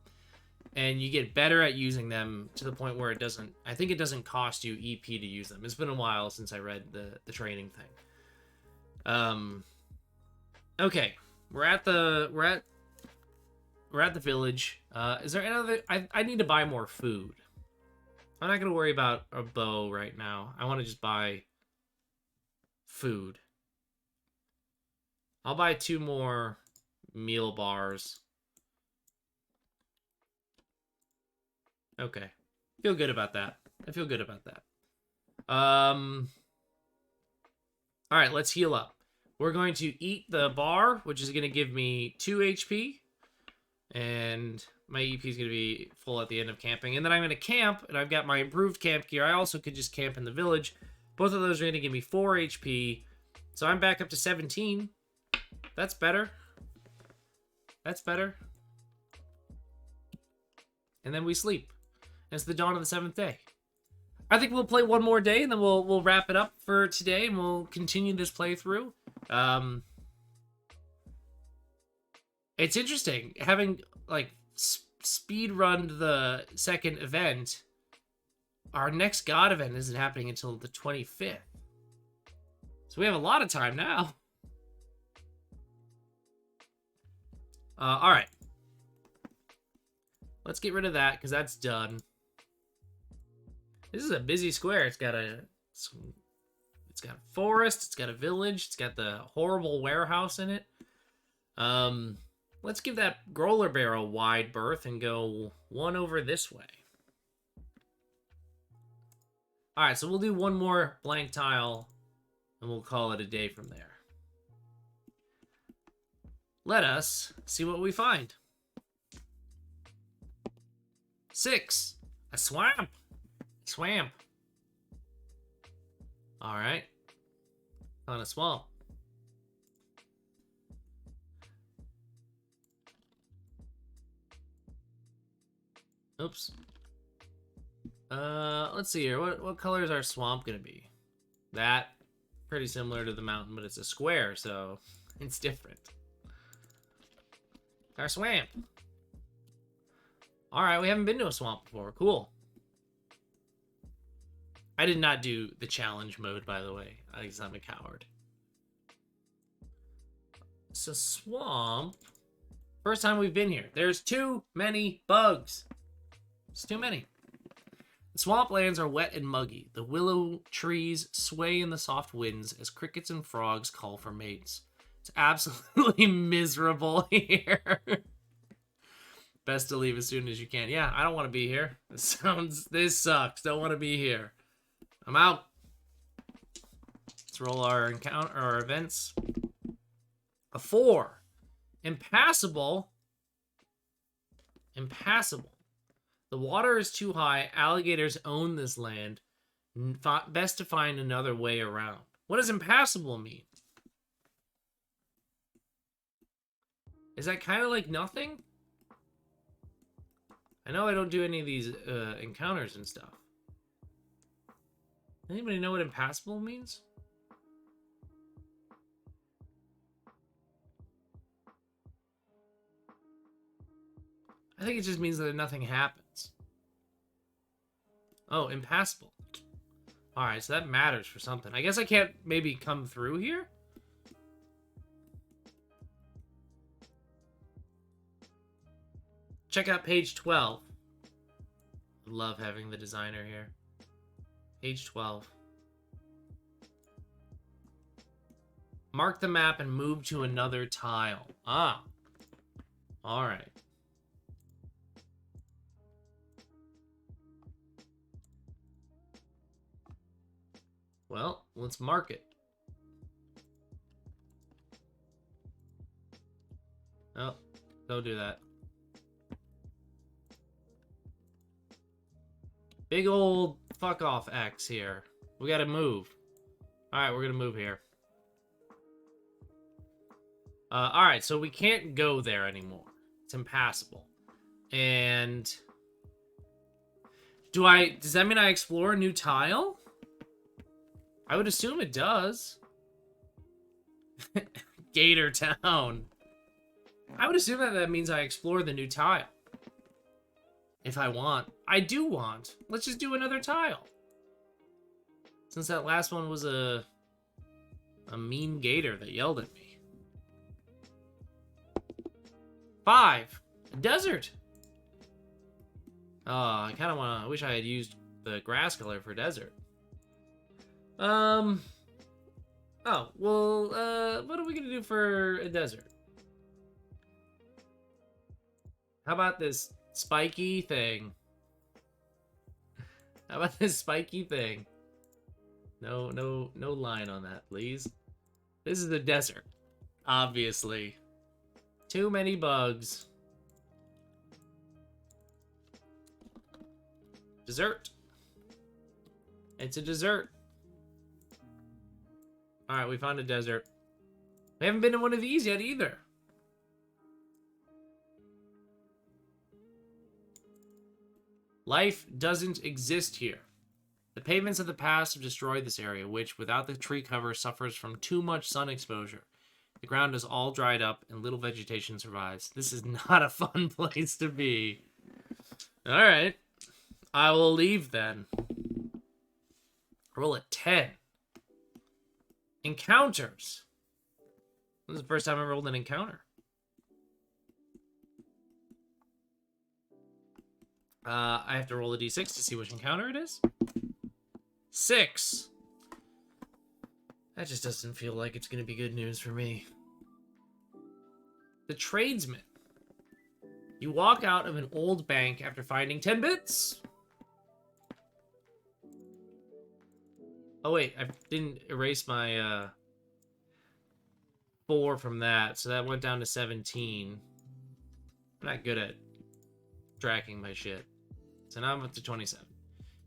and you get better at using them to the point where I think it doesn't cost you EP to use them. It's been a while since I read the training thing. Okay, we're at the village. Is there another? I need to buy more food. I'm not gonna worry about a bow right now. I want to just buy food. I'll buy 2 more meal bars. Okay. Feel good about that. I feel good about that. Alright, let's heal up. We're going to eat the bar, which is going to give me 2 HP. And my EP is going to be full at the end of camping. And then I'm going to camp, and I've got my improved camp gear. I also could just camp in the village. Both of those are going to give me 4 HP. So I'm back up to 17. That's better. That's better. And then we sleep. It's the dawn of the 7th day. I think we'll play 1 more day, and then we'll wrap it up for today, and we'll continue this playthrough. It's interesting having like speed run the second event. Our next God event isn't happening until the 25th, so we have a lot of time now. All right, let's get rid of that because that's done. This is a busy square. It's got a forest. It's got a village. It's got the horrible warehouse in it. Let's give that growler barrel a wide berth and go 1 over this way. All right, so we'll do 1 more blank tile, and we'll call it a day from there. Let us see what we find. 6, a swamp. Swamp. All right. On a swamp. Oops. Let's see here. What color is our swamp gonna be? That pretty similar to the mountain, but it's a square, so it's different. Our swamp. All right, we haven't been to a swamp before. Cool. I did not do the challenge mode, by the way. Because I'm a coward. So swamp. First time we've been here. There's too many bugs. It's too many. The swamplands are wet and muggy. The willow trees sway in the soft winds as crickets and frogs call for mates. It's absolutely miserable here. Best to leave as soon as you can. Yeah, I don't want to be here. This sucks. Don't want to be here. I'm out. Let's roll our events. A 4. Impassable. Impassable. The water is too high. Alligators own this land. Best to find another way around. What does impassable mean? Is that kind of like nothing? I know I don't do any of these encounters and stuff. Anybody know what impassable means? I think it just means that nothing happens. Oh, impassable. Alright, so that matters for something. I guess I can't maybe come through here? Check out page 12. I love having the designer here. Page 12. Mark the map and move to another tile. Ah. Alright. Well, let's mark it. Oh, don't do that. Big old fuck off X here. We gotta move. Alright, we're gonna move here. Alright, so we can't go there anymore. It's impassable. And... does that mean I explore a new tile? I would assume it does. Gator Town. I would assume that means I explore the new tile. If I want. I do want. Let's just do another tile. Since that last one was a mean gator that yelled at me. 5. A desert. Oh, I kind of want to... I wish I had used the grass color for desert. Oh, well, what are we gonna do for a desert? How about this spiky thing? How about this spiky thing? No line on that, please. This is the desert, obviously. Too many bugs. Dessert. It's a dessert. Alright, we found a desert. We haven't been to one of these yet either. Life doesn't exist here. The pavements of the past have destroyed this area, which, without the tree cover, suffers from too much sun exposure. The ground is all dried up, and little vegetation survives. This is not a fun place to be. Alright. I will leave, then. Roll a 10. Encounters. This is the first time I rolled an encounter. I have to roll a d6 to see which encounter it is. 6. That just doesn't feel like it's going to be good news for me. The tradesman. You walk out of an old bank after finding 10 bits. Oh wait, I didn't erase my 4 from that, so that went down to 17. I'm not good at tracking my shit. So now I'm up to 27.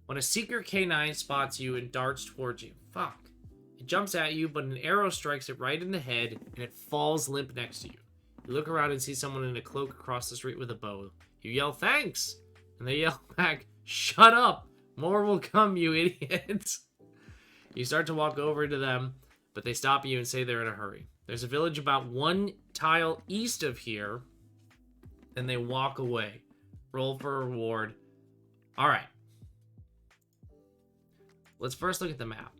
When a seeker K9 spots you and darts towards you. Fuck. It jumps at you, but an arrow strikes it right in the head, and it falls limp next to you. You look around and see someone in a cloak across the street with a bow. You yell, "Thanks!" And they yell back, "Shut up! More will come, you idiots!" You start to walk over to them, but they stop you and say they're in a hurry. There's a village about 1 tile east of here, and they walk away. Roll for a reward. Alright. Let's first look at the map.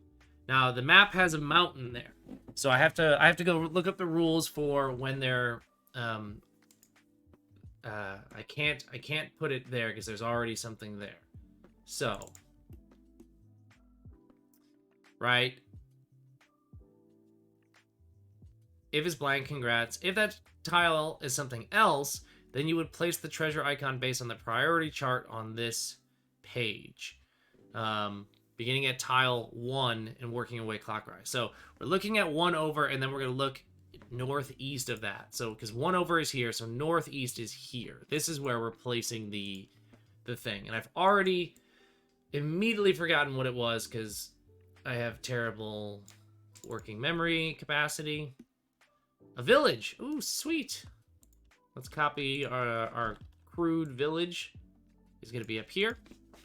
Now, the map has a mountain there. So I have to go look up the rules for when they're I can't put it there because there's already something there. So, right? If it's blank, congrats. If that tile is something else, then you would place the treasure icon based on the priority chart on this page. Beginning at tile 1 and working away clockwise. So we're looking at 1 over, and then we're going to look northeast of that. So, because 1 over is here, so northeast is here. This is where we're placing the thing. And I've already immediately forgotten what it was, because I have terrible working memory capacity. A village. Ooh, sweet. Let's copy our crude village. It's going to be up here.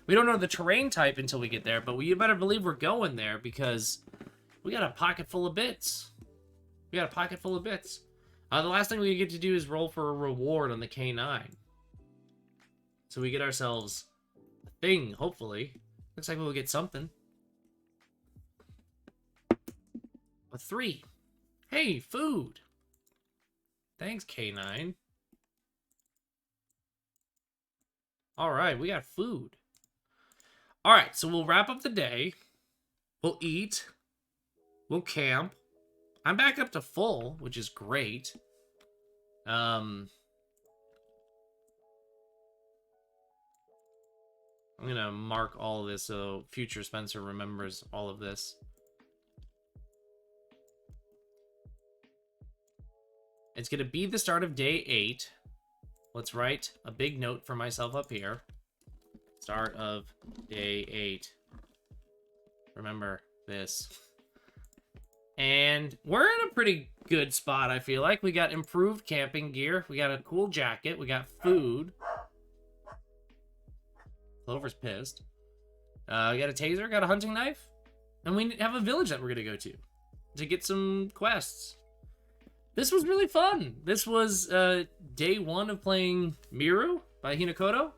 We don't know the terrain type until we get there, but you better believe we're going there because we got a pocket full of bits. We got a pocket full of bits. The last thing we get to do is roll for a reward on the K9. So we get ourselves a thing, hopefully. Looks like we'll get something. A 3. Hey, food. Thanks, K9. All right, we got food. All right, so we'll wrap up the day. We'll eat. We'll camp. I'm back up to full, which is great. I'm gonna mark all of this so future Spencer remembers all of this. It's gonna be the start of day 8. Let's write a big note for myself up here. Start of day 8. Remember this. And we're in a pretty good spot, I feel like. We got improved camping gear. We got a cool jacket. We got food. Clover's pissed. We got a taser, got a hunting knife. And we have a village that we're going to go to get some quests. This was really fun. This was day 1 of playing MIRU by Hinokodo.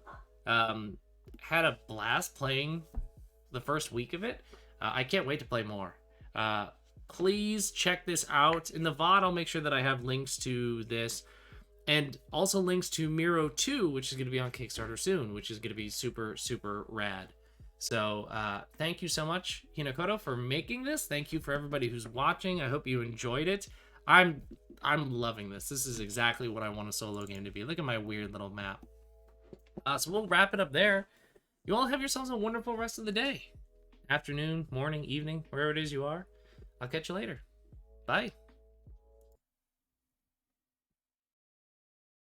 Had a blast playing the first week of it. I can't wait to play more. Please check this out. In the VOD, I'll make sure that I have links to this. And also links to Miro 2, which is going to be on Kickstarter soon, which is going to be super, super rad. So thank you so much, Hinokodo, for making this. Thank you for everybody who's watching. I hope you enjoyed it. I'm loving this. This is exactly what I want a solo game to be. Look at my weird little map. So we'll wrap it up there. You all have yourselves a wonderful rest of the day. Afternoon, morning, evening, wherever it is you are. I'll catch you later. Bye.